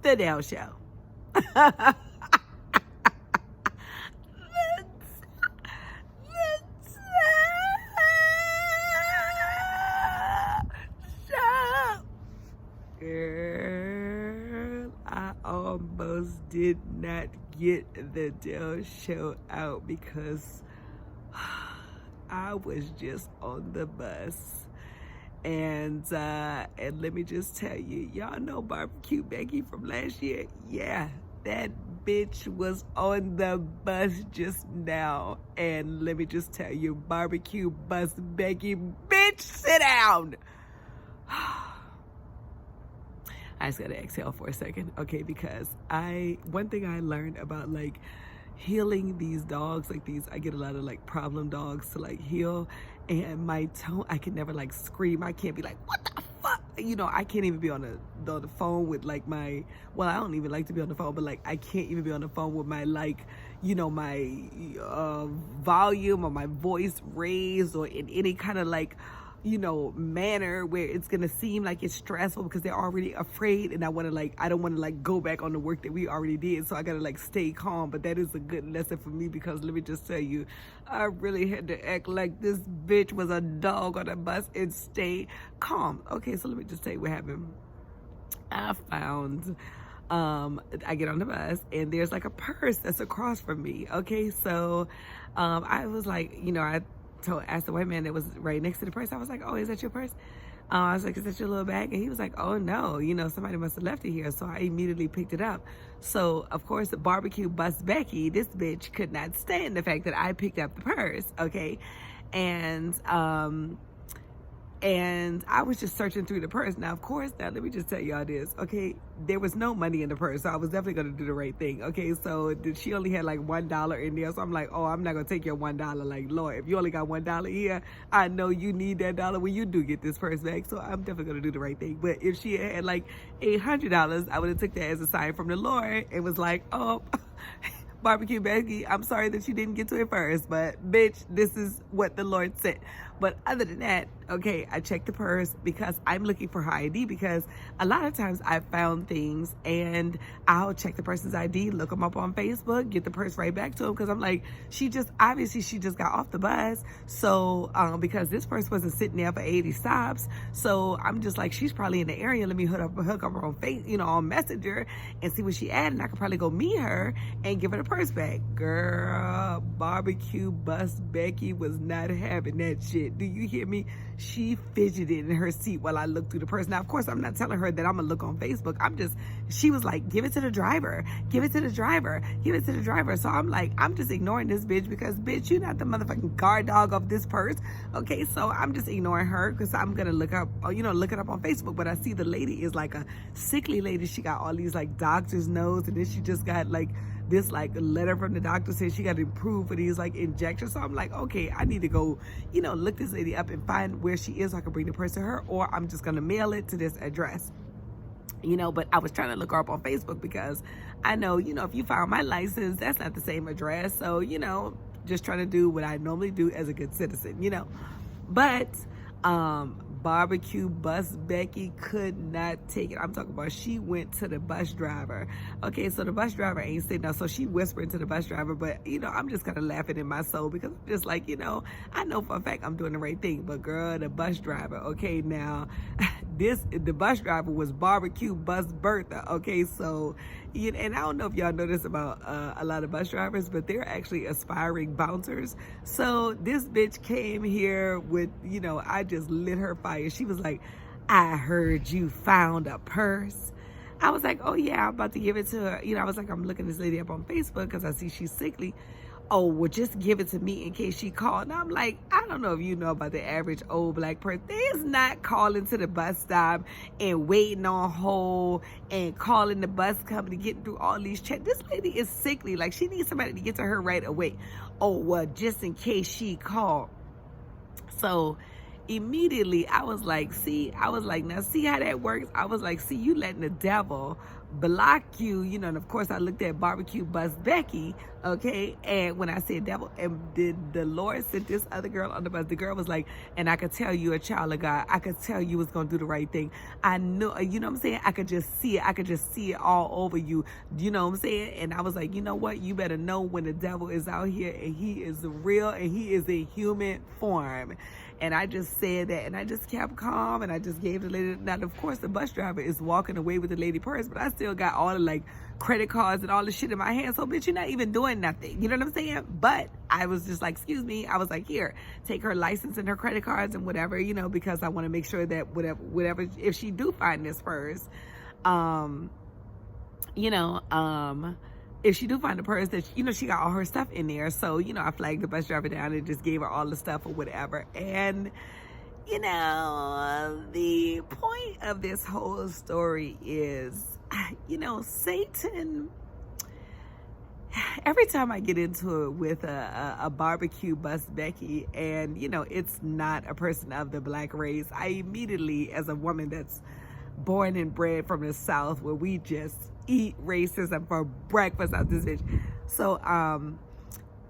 The Dell Show. Let's show. Girl, I almost did not get the Dell Show out because I was just on the bus. And let me just tell you, y'all know Barbecue Becky from last year? Yeah, that bitch was on the bus just now. And let me just tell you, Barbecue Bus Becky, bitch, sit down. I just gotta exhale for a second, okay? Because one thing I learned about like healing these dogs, like these, I get a lot of like problem dogs to like heal, and my tone, I can never like scream. I can't be like, what the fuck? You know, I can't even be on the phone with like my, well, I don't even like to be on the phone, but like I can't even be on the phone with my like, you know, my volume or my voice raised or in any kind of like, you know, manner where it's gonna seem like it's stressful because they're already afraid, and I don't want to like go back on the work that we already did, so I gotta like stay calm. But that is a good lesson for me, because let me just tell you, I really had to act like this bitch was a dog on the bus and stay calm. Okay, so let me just tell you what happened. I found I get on the bus and there's like a purse that's across from me. Okay, so I was like, you know, asked the white man that was right next to the purse. I was like, oh, is that your purse? I was like, is that your little bag? And he was like, oh no, you know, somebody must have left it here. So I immediately picked it up. So of course, the Barbecue Bus Becky, this bitch could not stand the fact that I picked up the purse. Okay. And I was just searching through the purse. Now, of course, now let me just tell y'all this, okay? There was no money in the purse, so I was definitely gonna do the right thing, okay? So she only had like $1 in there, so I'm like, oh, I'm not gonna take your $1. Like, Lord, if you only got $1 here, I know you need that dollar when you do get this purse back, so I'm definitely gonna do the right thing. But if she had like $800, I would have took that as a sign from the Lord and was like, oh, Barbecue Becky, I'm sorry that you didn't get to it first, but bitch, this is what the Lord said. But other than that, okay, I checked the purse because I'm looking for her ID, because a lot of times I've found things and I'll check the person's ID, look them up on Facebook, get the purse right back to them, because I'm like, obviously she just got off the bus. So because this purse wasn't sitting there for 80 stops, so I'm just like, she's probably in the area. Let me hook up her on on Messenger and see what she at, and I could probably go meet her and give her the purse back. Girl, Barbecue Bus Becky was not having that shit. Do you hear me? She fidgeted in her seat while I looked through the purse. Now, of course, I'm not telling her that I'm gonna look on Facebook. She was like, give it to the driver, give it to the driver, give it to the driver. So I'm like, I'm just ignoring this bitch because, bitch, you're not the motherfucking guard dog of this purse. Okay, so I'm just ignoring her because I'm gonna look it up on Facebook. But I see the lady is like a sickly lady. She got all these like doctor's notes, and then she just got like this like letter from the doctor saying she got to improve for these like injections. So I'm like, okay, I need to go, look this lady up and find where she is so I can bring the purse to her, or I'm just gonna mail it to this address. But I was trying to look her up on Facebook because I know, if you found my license, that's not the same address. So, just trying to do what I normally do as a good citizen, But Barbecue Bus Becky could not take it. I'm talking about, she went to the bus driver. Okay, so the bus driver ain't sitting there, so she whispered to the bus driver, but I'm just kind of laughing in my soul because I'm just like, I know for a fact I'm doing the right thing, but girl, the bus driver, okay, now the bus driver was Barbecue Bus Bertha. Okay, so and I don't know if y'all know this about a lot of bus drivers, but they're actually aspiring bouncers. So this bitch came here with, I just lit her fire. She was like, I heard you found a purse. I was like, oh yeah, I'm about to give it to her. I was like, I'm looking this lady up on Facebook because I see she's sickly. Oh, well, just give it to me in case she called. And I'm like, I don't know if you know about the average old black person. They's not calling to the bus stop and waiting on hold and calling the bus company, getting through all these checks. This lady is sickly. Like, she needs somebody to get to her right away. Oh, well, just in case she called. So immediately I was like, now see how that works? I was like, see, you letting the devil block you, you know, and of course I looked at barbecue bus Becky, okay, and when I said devil, and did the Lord sent this other girl on the bus, the girl was like, and I could tell you a child of God, I could tell you was gonna do the right thing. I knew, you know what I'm saying, I could just see it all over you, you know what I'm saying. And I was like, you know what, you better know when the devil is out here and he is real and he is in human form. And I just said that, and I just kept calm, and I just gave the lady. Now, of course, the bus driver is walking away with the lady purse, but I still got all the like credit cards and all the shit in my hand. So, bitch, you're not even doing nothing. You know what I'm saying? But I was just like, excuse me. I was like, here, take her license and her credit cards and whatever, you know, because I want to make sure that whatever, if she do find this purse, you know, if she do find a purse, that, you know, she got all her stuff in there. So, you know, I flagged the bus driver down and just gave her all the stuff or whatever. And, you know, the point of this whole story is, you know, Satan, every time I get into it with a barbecue bus Becky, and, you know, it's not a person of the black race, I immediately, as a woman that's born and bred from the South, where we just eat racism for breakfast out this bitch. So,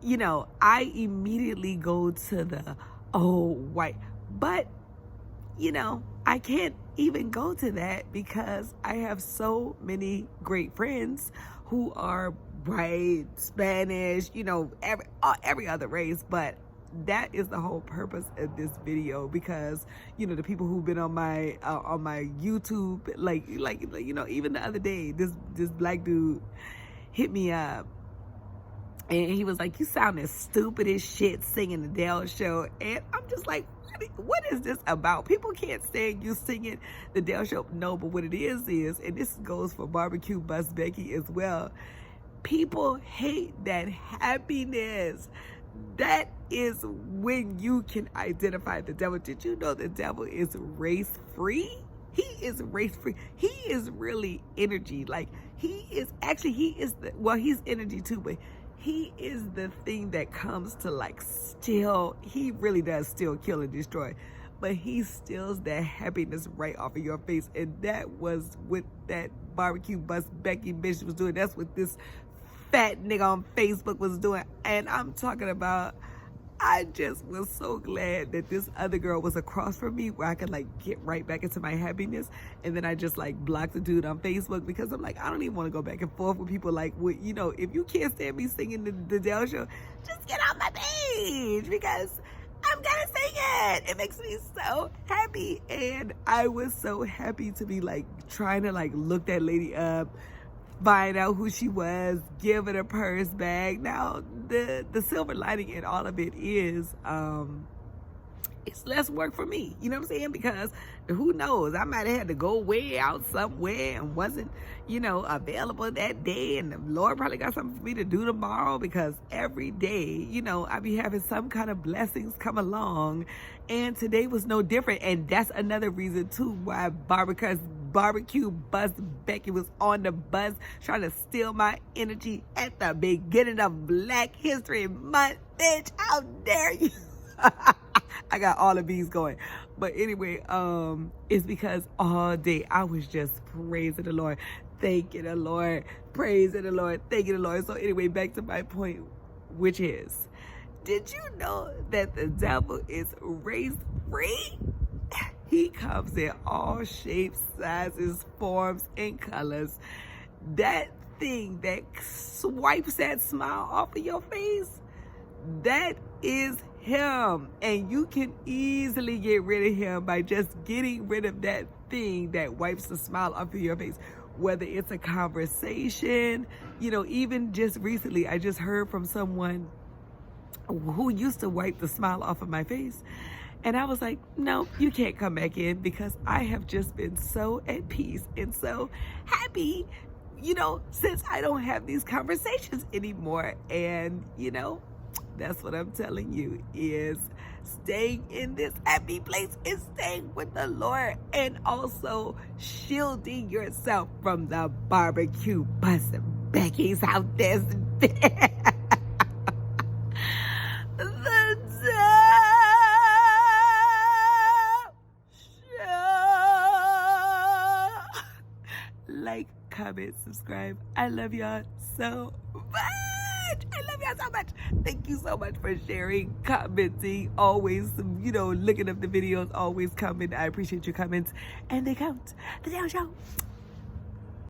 you know, I immediately go to the, oh, white. But, you know, I can't even go to that because I have so many great friends who are white, Spanish, you know, every other race. But that is the whole purpose of this video, because, you know, the people who've been on my YouTube, like you know, even the other day, this black dude hit me up and he was like, you sound as stupid as shit singing the Dale Show. And I'm just like, what is this about? People can't stand you singing the Dale Show. No, but what it is, and this goes for barbecue bus Becky as well, people hate that happiness. That is when you can identify the devil. Did you know the devil is race free? He is race free. He is really energy. Like, he is he's energy too, but he is the thing that comes to like steal. He really does still kill and destroy, but he steals that happiness right off of your face. And that was what that barbecue bus Becky bitch was doing. That's what this fat nigga on Facebook was doing. And I'm talking about, I just was so glad that this other girl was across from me where I could like get right back into my happiness. And then I just like blocked the dude on Facebook, because I'm like, I don't even want to go back and forth with people like, well, you know, if you can't stand me singing the Dale Show, just get on my page, because I'm gonna sing it. It makes me so happy. And I was so happy to be like trying to like look that lady up, find out who she was, give it a purse bag. Now, the silver lining in all of it is, it's less work for me. You know what I'm saying? Because who knows? I might have had to go way out somewhere and wasn't, you know, available that day. And the Lord probably got something for me to do tomorrow, because every day, you know, I be having some kind of blessings come along. And today was no different. And that's another reason too why barbecue bus Becky was on the bus trying to steal my energy at the beginning of Black History Month. Bitch, how dare you? I got all of these going. But anyway, it's because all day I was just praising the Lord, thanking the Lord, praising the Lord, thanking the Lord. So anyway, back to my point, which is, did you know that the devil is race free? He comes in all shapes, sizes, forms, and colors. That thing that swipes that smile off of your face, that is him. And you can easily get rid of him by just getting rid of that thing that wipes the smile off of your face. Whether it's a conversation, you know, even just recently, I just heard from someone who used to wipe the smile off of my face. And I was like, no, you can't come back in, because I have just been so at peace and so happy, you know, since I don't have these conversations anymore. And, you know, that's what I'm telling you, is staying in this happy place is staying with the Lord, and also shielding yourself from the barbecue bus Becky's out there. like, comment, subscribe. I love y'all so much. I love y'all so much. Thank you so much for sharing, commenting, always, looking up the videos, always comment. I appreciate your comments, and they count. The Down Show.